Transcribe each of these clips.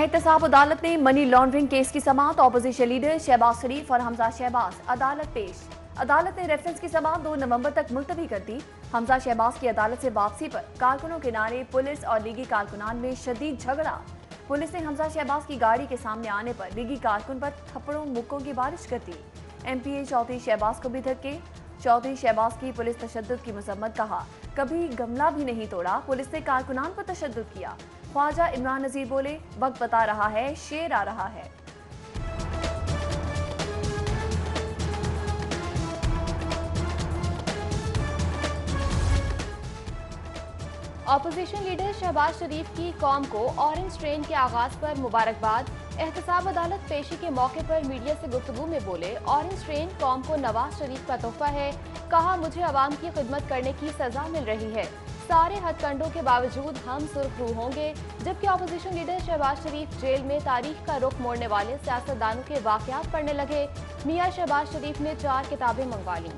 एहतसाब अदालत ने मनी लॉन्ड्रिंग केस की समाअत ऑपोजिशन लीडर शहबाज शरीफ और हमजा शहबाज अदालत पेश। अदालत ने रेफरेंस की समाअत 2 नवंबर तक मुलतवी कर दी। हमजा शहबाज की अदालत से वापसी पर कारकुनों के नारे, पुलिस और लीगी कारकुनान में शदीद झगड़ा। पुलिस ने हमजा शहबाज की गाड़ी के सामने आने पर लीगी कारकुन पर थप्पड़ों मुक्कों की बारिश कर दी। MPA चौधरी शहबाज को भी धक्के। चौधरी शहबाज की पुलिस तशद्दुद की मजम्मत, कहा कभी गमला भी नहीं तोड़ा, पुलिस ने कारकुनान पर तशद्दुद किया। ख्वाजा इमरान नजीर बोले, वक्त बता रहा है, शेर आ रहा है। ऑपोजिशन लीडर शहबाज शरीफ की कौम को ऑरेंज ट्रेन के आगाज पर मुबारकबाद। एहतसाब अदालत पेशी के मौके पर मीडिया से गुफ्तगू में बोले, ऑरेंज ट्रेन कौम को नवाज शरीफ का तोहफा है। कहा, मुझे अवाम की खिदमत करने की सजा मिल रही है। सारे हथकंडों के बावजूद हम सुर्खरू होंगे। जबकि ऑपोजिशन लीडर शहबाज शरीफ जेल में तारीख का रुख मोड़ने वाले सियासतदानों के वाकयात पढ़ने लगे। मियां शहबाज शरीफ ने 4 किताबें मंगवा लीं।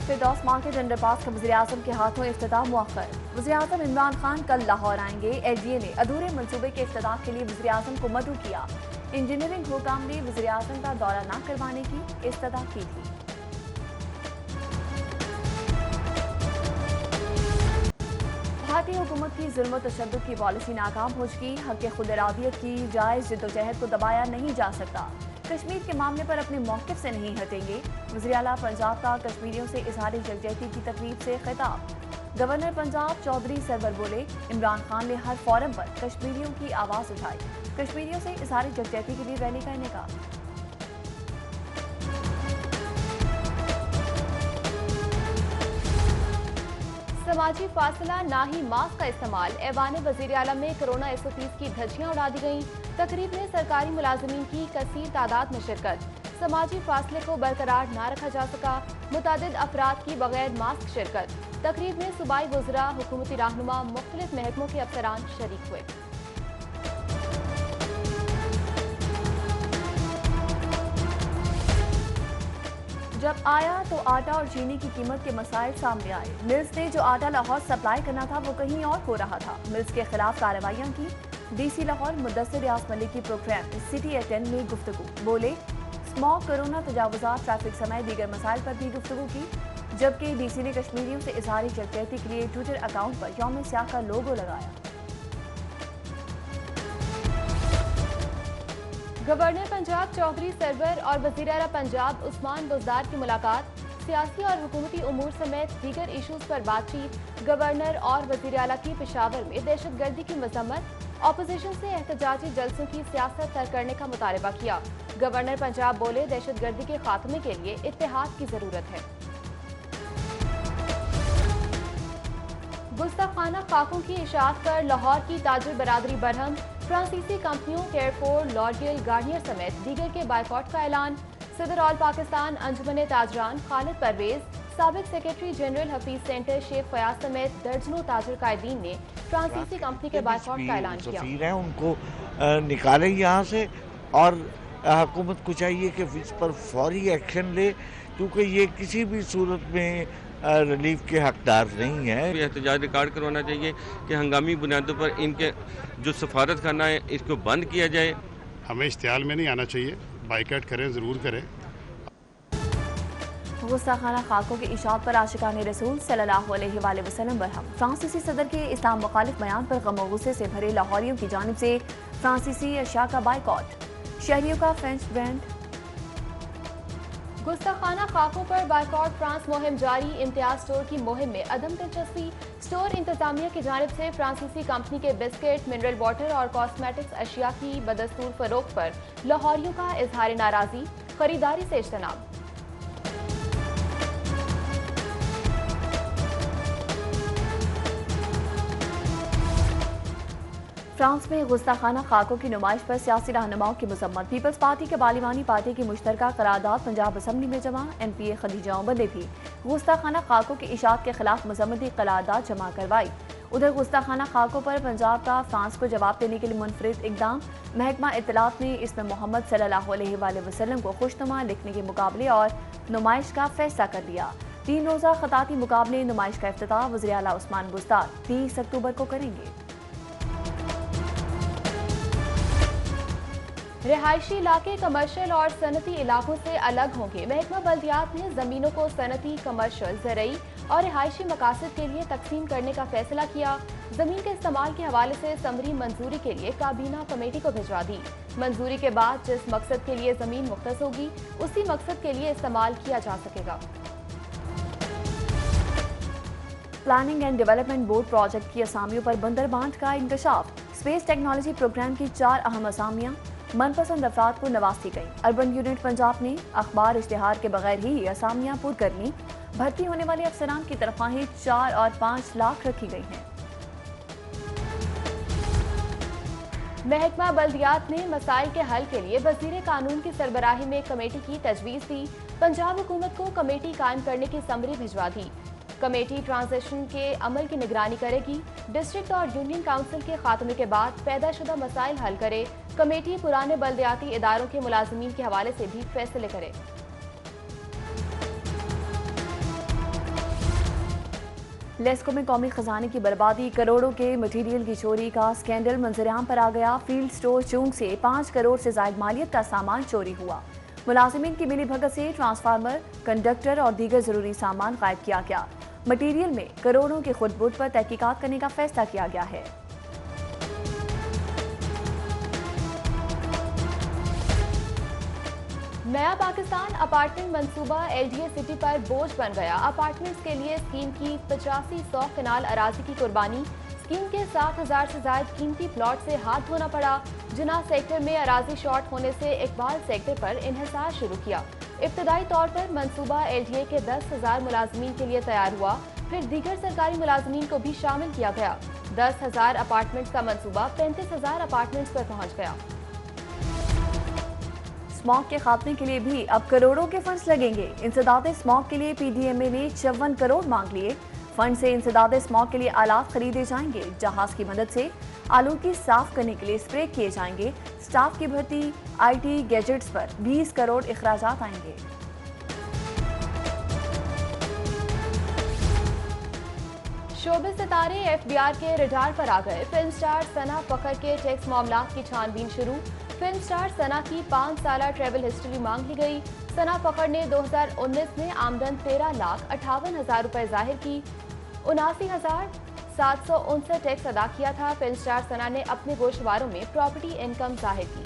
फिरदौस मार्केट अंडरपास का वज़ीर-ए-आज़म के हाथों इफ्तिताह मुअख्खर। वज़ीर-ए-आज़म इमरान खान कल लाहौर आएंगे। LDA ने अधूरे मंसूबे के इफ्तिताह के लिए वज़ीर-ए-आज़म को मदऊ किया। इंजीनियरिंग हुकाम ने वज़ीर-ए-आज़म का दौरा न करवाने की इस्तदा की थी। भारतीय हुकूमत की जुल्म तशद्दुद की पॉलिसी नाकाम हो चुकी। हक़ खुद इरादियत की जायज़ जिद्दोजहद को दबाया नहीं जा सकता। कश्मीर के मामले पर अपने मौक़िफ़ से नहीं हटेंगे। वज़ीर आला पंजाब का कश्मीरियों से इज़हार यकजहती की तकरीब से खिताब। गवर्नर पंजाब चौधरी सरवर बोले, इमरान खान ने हर फोरम पर कश्मीरियों की आवाज़ उठाई। कश्मीरियों से इज़हार यकजहती के लिए रैली का इनेकार। समाजी फासला ना ही मास्क का इस्तेमाल। ऐवान वज़ीर आला में कोरोना SOPs की धज्जियां उड़ा दी गईं। तकरीब में सरकारी मुलाजमीन की कसीर तादाद में शिरकत। समाजी फासले को बरकरार ना रखा जा सका। मुतादिद अफराद की बगैर मास्क शिरकत। तकरीब में सूबाई वज़रा, हुकूमती रहनुमा, मुख्तलिफ महकमों के अफसरान शरीक हुए। जब आया तो आटा और चीनी की कीमत के मसाइल सामने आए। मिल्स ने जो आटा लाहौर सप्लाई करना था वो कहीं और हो रहा था। मिल्स के खिलाफ कार्रवाइयां की। DC लाहौर मुद्दस्सिर रियाज मलिक की प्रोग्राम सिटी एट 10 में गुफ्तगू। बोले, स्मॉग, कोरोना तजावुजात, ट्रैफिक समेत दीगर मसाइल पर भी गुफ्तगू की। जबकि DC ने कश्मीरियों से इज़हार यकजहती के लिए ट्विटर अकाउंट पर यौम स्याह का लोगो लगाया। गवर्नर पंजाब चौधरी सरवर और वज़ीर आला पंजाब उस्मान बुज़दार की मुलाकात। सियासी और हुकूमती उमूर समेत दीगर इशूज़ पर बातचीत। गवर्नर और वज़ीर आला की पेशावर में दहशतगर्दी की मजम्मत। ऑपोजिशन से एहतजाजी जलसों की सियासत तर्क करने का मुतालबा किया। गवर्नर पंजाब बोले, दहशतगर्दी के खात्मे के लिए इत्तेहाद की जरूरत है। गुस्ताखाना खाकों की इशाअत पर लाहौर की ताजिर बरादरी बरहम। फ्रांसीसी कंपनियों केयरफोर, लॉरियल, गार्नियर समेत दीगर के बाइकॉट का ऐलान। सदर ऑल पाकिस्तान अंजुमन ताजरान खालिद परवेज, साबिक secretary general Hafeez Centre Sheikh Fayyaz समेत दर्जनों ताजिर कायदीन ने फ्रांसीसी कंपनी के बाइकॉट का ऐलान किया। उनको निकाले यहाँ से और हुकूमत को चाहिए कि इस पर फौरी एक्शन ले, क्योंकि ये किसी भी सूरत में रिलीफ के हकदार नहीं है। एहतजाज रिकॉर्ड करवाना चाहिए कि हंगामी बुनियादों पर इनके जो सफारत खाना है इसको बंद किया जाए। हमें इश्तियाल में नहीं आना चाहिए, बाइकआउट करें, ज़रूर करें। गुस्ताखाना खाकों की इशाअत पर आशिकान रसूल सल्लल्लाहु अलैहि वसल्लम बरहम। फ्रांसीसी सदर के इस्लाम मुखालिफ बयान पर गम और गुस्से से भरे लाहौरियों की जानिब से फ्रांसीसी अशिया का बाइकॉट। शहरियों का फ्रेंच ब्रांड। गुस्ताखाना खाकों पर बाइकॉट फ्रांस मुहिम जारी। इम्तियाज स्टोर की मुहिम में अदम दिलचस्पी। स्टोर इंतजामिया की जानिब से फ्रांसीसी कंपनी के बिस्किट, मिनरल वाटर और कॉस्मेटिक्स अशिया की बदस्तूर फरोख्त पर लाहौरियों का इजहार नाराजी। खरीदारी से इज्तनाब। फ्रांस में गुस्ताखाना खाकों की नुमाइश पर सियासी रहनुमाओं की मजम्मत। पीपल्स पार्टी के बालिवानी पार्टी की मुश्तरका करारदाद पंजाब असम्बली में जमा। MPA खदीजा उमर ने भी गुस्ताखाना खाकों की इशाअत के खिलाफ मजम्मती करारदाद जमा करवाई। उधर गुस्ताखाना खाकों पर पंजाब का फ्रांस को जवाब देने के लिए मुनफरिद इकदाम। महकमा इत्तलात ने इसमें मोहम्मद सल्लल्लाहु अलैहि वसल्लम को खुशनुमा लिखने के मुकाबले और नुमाइश का फैसला कर लिया। 3 रोजा खताती मुकाबले नुमाइश का इफ्तिताह वज़ीर आला उस्मान बुस्तार 30 अक्टूबर को करेंगे। रिहायशी इलाके कमर्शियल और सनती इलाकों से अलग होंगे। महकमा बल्दियात ने जमीनों को सनती, कमर्शियल, ज़रई और रिहायशी मकासद के लिए तकसीम करने का फैसला किया। जमीन के इस्तेमाल के हवाले से समरी मंजूरी के लिए काबीना कमेटी को भिजवा दी। मंजूरी के बाद जिस मकसद के लिए जमीन मुख्तस होगी उसी मकसद के लिए इस्तेमाल किया जा सकेगा। Planning and development board project की असामियों पर बंदरबांट का इंकशाफ। स्पेस टेक्नोलॉजी प्रोग्राम की 4 अहम असामियां मनपसंद अफराद को नवाजी गई। अर्बन यूनिट पंजाब ने अखबार इश्तिहार के बगैर ही असामियां पुर कर ली। भर्ती होने वाले अफसरान की तनख्वाहें 4 और 5 लाख रखी गई हैं। महकमा बल्दियात ने मसाइल के हल के लिए वजीर कानून की सरबराही में कमेटी की तजवीज़ दी। पंजाब हुकूमत को कमेटी कायम करने की समरी भिजवा दी। कमेटी ट्रांजिशन के अमल की निगरानी करेगी। डिस्ट्रिक्ट और यूनियन काउंसिल के खात्मे के बाद पैदाशुदा मसाइल हल करे। कमेटी पुराने बल्दियाती इदारों के मुलाजमीन के हवाले से भी फैसले करे। लेस्को में कौमी खजाने की बर्बादी, करोड़ों के मटीरियल की चोरी का स्कैंडल मंजरेआम पर आ गया। फील्ड स्टोर चूंग से 5 करोड़ से ज्यादा मालियत का सामान चोरी हुआ। मुलाजिमीन की मिली भगत से ट्रांसफार्मर, कंडक्टर और दीगर जरूरी सामान गायब किया गया। मटीरियल में करोड़ों के खुदबुद पर तहकीकात करने का फैसला किया गया है। नया पाकिस्तान अपार्टमेंट मंसूबा LDA सिटी पर बोझ बन गया। अपार्टमेंट्स के लिए स्कीम की 8500 कनाल अराजी की कुर्बानी। स्कीम के 7000 से ज्यादा कीमती प्लॉट से हाथ धोना पड़ा। जिना सेक्टर में अराजी शॉर्ट होने से इकबाल सेक्टर पर इन्हिसार शुरू किया। इब्तदाई तौर पर मंसूबा LDA के 10,000 मुलाजमीन के लिए तैयार हुआ, फिर दीगर सरकारी मुलाजमीन को भी शामिल किया गया। 10,000 अपार्टमेंट्स का मंसूबा 35,000 अपार्टमेंट्स पर पहुंच गया। स्मॉग के खात्मे के लिए भी अब करोड़ों के फंड्स लगेंगे। इंसदाद स्मॉग के लिए PDMA ने 54 करोड़ मांग लिए। फंड से इंसदाद स्मॉग के लिए आलात खरीदे जाएंगे। जहाज की मदद से आलूगी साफ करने के लिए स्प्रे किए जाएंगे। स्टाफ की भर्ती, IT गैजेट्स पर 20 करोड़ इखराजात आएंगे। शोबे सितारे FBR के रडार पर आ गए। फिल्म स्टार सना फखर के टैक्स मामलात की छानबीन शुरू। फिल्म स्टार सना की 5 साला ट्रैवल हिस्ट्री मांग ली गई। सना फखर ने 2019 में आमदन 13,58,000 रुपए जाहिर की। 79,759 टैक्स अदा किया था। फिल्म स्टार सना ने अपने गोशवारों में प्रॉपर्टी इनकम जाहिर की।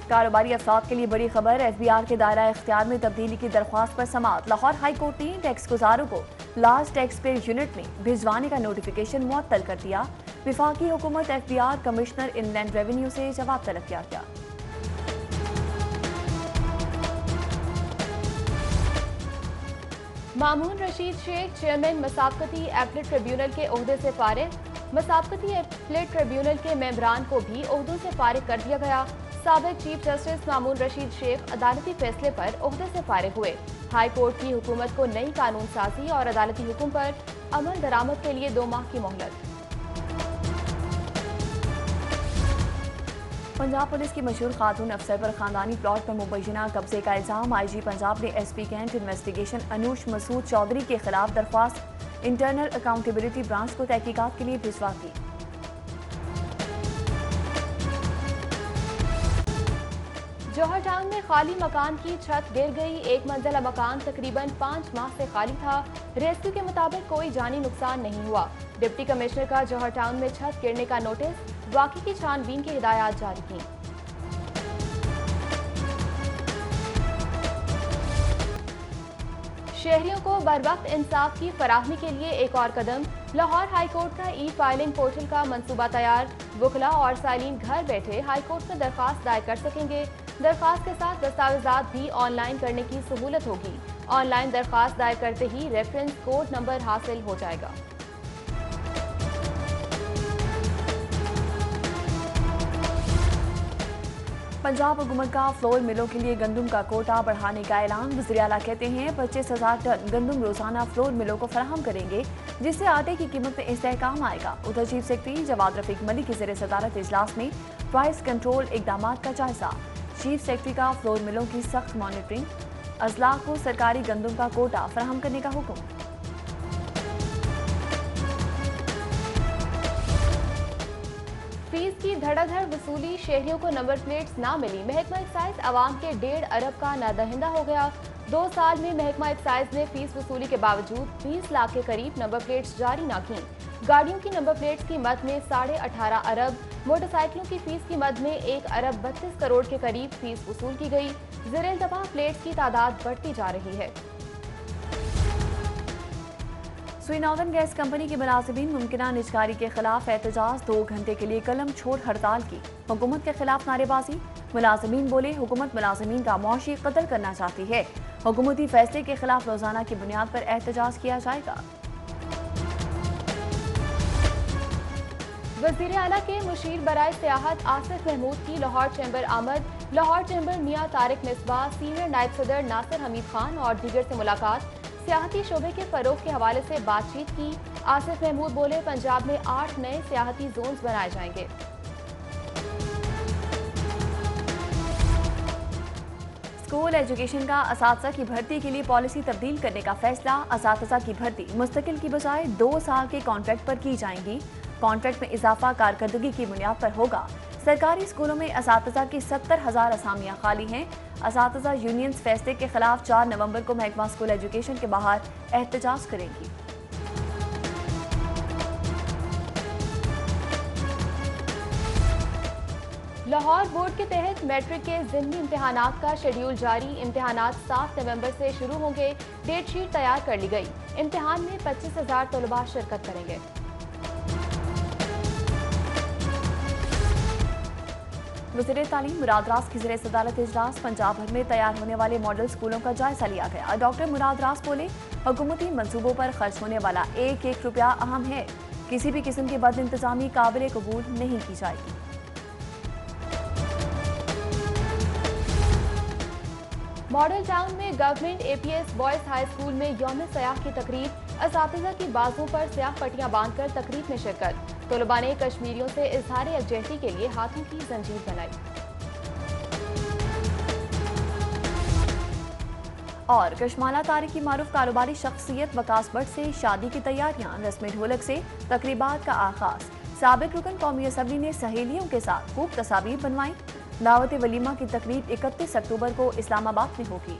कारोबारी अफराद के लिए बड़ी खबर। FBR के दायरा इख्तियार में तब्दीली की दरख्वास्त पर समाअत। लाहौर हाई कोर्ट ने टैक्स गुजारों को लार्ज टैक्स पेयर यूनिट में भिजवाने का नोटिफिकेशन मुअत्तल कर दिया। विफाकी हुकूमत FBR कमिश्नर इनलैंड रेवेन्यू से जवाब तलब किया गया। मामून रशीद शेख चेयरमैन मसाबकती एपलेट ट्रिब्यूनल के ओहदे से फारिग। मसाबकती एपलेट ट्रिब्यूनल के मेंबरान को भी ओहदों से फारिग कर दिया गया। साबिक चीफ जस्टिस मामून रशीद शेख अदालती फैसले पर ओहदे से फारिग हुए। हाई कोर्ट की हुकूमत को नई कानून साजी और अदालती हुक्म पर अमल दरामद के लिए 2 माह की मोहलत। पंजाब पुलिस की मशहूर खातून अफसर पर खानदानी प्लॉट पर मुबैना कब्जे का इल्जाम। IG पंजाब ने SP cantt investigation Anoosh Masood Chaudhry के खिलाफ दरख्वास्त इंटरनल अकाउंटेबिलिटी ब्रांच को तहकीकात के लिए भिजवा दी। जौहर टाउन में खाली मकान की छत गिर गई। 1 मंजिला मकान तकरीबन 5 माह से खाली था। रेस्क्यू के मुताबिक कोई जानी नुकसान नहीं हुआ। डिप्टी कमिश्नर का जौहर टाउन में छत गिरने का नोटिस, वाक़ई की छानबीन की हिदायत जारी की। शहरियों को बरवक्त इंसाफ की फराहमी के लिए एक और कदम। लाहौर हाई कोर्ट का E-फाइलिंग पोर्टल का मंसूबा तैयार। वकला और साइलिन घर बैठे हाई कोर्ट में दरखास्त दायर कर सकेंगे। दरखास्त के साथ दस्तावेजात भी ऑनलाइन करने की सहूलत होगी। ऑनलाइन दरखास्त दायर करते ही रेफरेंस कोड नंबर हासिल हो जाएगा। पंजाब हुकूमत का फ्लोर मिलों के लिए गंदम का कोटा बढ़ाने का ऐलान। वज़ीर आला कहते हैं 25,000 टन गंदम रोजाना फ्लोर मिलों को फराहम करेंगे, जिससे आटे की कीमत में इस्तेहकाम आएगा। उधर चीफ सेक्रेटरी जवाद रफीक मलिक की ज़ेर सदारत इजलास में प्राइस कंट्रोल इकदाम का जायजा। चीफ सेक्रेटरी का फ्लोर मिलों की सख्त मॉनिटरिंग, अजला को सरकारी गंदम का कोटा फराहम करने का हुक्म। फीस की धड़ाधड़ वसूली, शहरियों को नंबर प्लेट्स ना मिली। महकमा एक्साइज आवाम के 1.5 अरब का नादहिंदा हो गया। 2 साल में महकमा एक्साइज ने फीस वसूली के बावजूद 20 लाख के करीब नंबर प्लेट्स जारी ना की। गाड़ियों की नंबर प्लेट्स की मद में 18.5 अरब, मोटरसाइकिलों की फीस की मद में 1 अरब 32 करोड़ के करीब फीस वसूल की गई। ज़ेर-ए-इंतबा प्लेट्स की तादाद बढ़ती जा रही है। श्रीनगर गैस कंपनी के मुलाजिमीन मुमकिना निजकारी के खिलाफ एहतजाज, 2 घंटे के लिए कलम छोड़ हड़ताल की। हुकूमत के खिलाफ नारेबाजी, मुलाजिमीन बोले हुकूमत मुलाजिमीन का मुआशी कत्ल करना चाहती है। हुकूमती फैसले के खिलाफ रोजाना की बुनियाद पर एहतजाज किया जाएगा। वज़ीर आला के मुशीर बराए सियाहत आसिफ महमूद की लाहौर चैम्बर आमद। लाहौर चैम्बर मियां तारिक मिसबा, सीनियर नायब सदर नासिर हमीद खान और दीगर से मुलाकात। सियाहती शोबे के फरोग के हवाले से बातचीत की। आसिफ महमूद बोले पंजाब में 8 नए सियाहती जोन्स बनाए जाएंगे। स्कूल एजुकेशन का असातिज़ा की भर्ती के लिए पॉलिसी तब्दील करने का फैसला। असातिज़ा की भर्ती मुस्तकिल की बजाय 2 साल के कॉन्ट्रैक्ट पर की जाएंगी। कॉन्ट्रैक्ट में इजाफा कारकर्दगी की बुनियाद पर होगा। सरकारी स्कूलों में असातिज़ा की 70,000 असामियाँ खाली हैं। असातिज़ा यूनियंस फैसले के खिलाफ 4 नवंबर को महकमा स्कूल एजुकेशन के बाहर एहतजाज करेंगी। लाहौर बोर्ड के तहत मैट्रिक के ज़िमनी इम्तिहानात का शेड्यूल जारी। इम्तिहानात 7 नवंबर से शुरू होंगे। डेट शीट तैयार कर ली गई। इम्तिहान में 25,000 तलबा शिरकत करेंगे। वज़ीर तालीम मुराद रास की ज़रिए अदालत इजलास। पंजाब भर में तैयार होने वाले मॉडल स्कूलों का जायजा लिया गया। डॉक्टर मुराद रास बोले हुकूमती मंसूबों पर खर्च होने वाला 1-1 रुपया अहम है। किसी भी किस्म की बद इंतजामी काबिल कबूल नहीं की जाएगी। मॉडल टाउन में government APS boys high school में यौम सयाह की तकरीब। असातिज़ा की बाजों पर स्याह पट्टियां बांधकर तकरीब में शिरकत। तलबा ने कश्मीरियों से इजहार यकजहती के लिए हाथों की जंजीर बनाई। और कशमाला तारिक की मारूफ कारोबारी शख्सियत वकास भट्ट से शादी की तैयारियां। रस्म ढोलक से तकरीबात का आगाज। साबिक रुकन कौमी असम्बली ने सहेलियों के साथ खूब तस्वीर बनवाई। दावत वलीमा की तकरीब 31 अक्टूबर को इस्लामाबाद में होगी।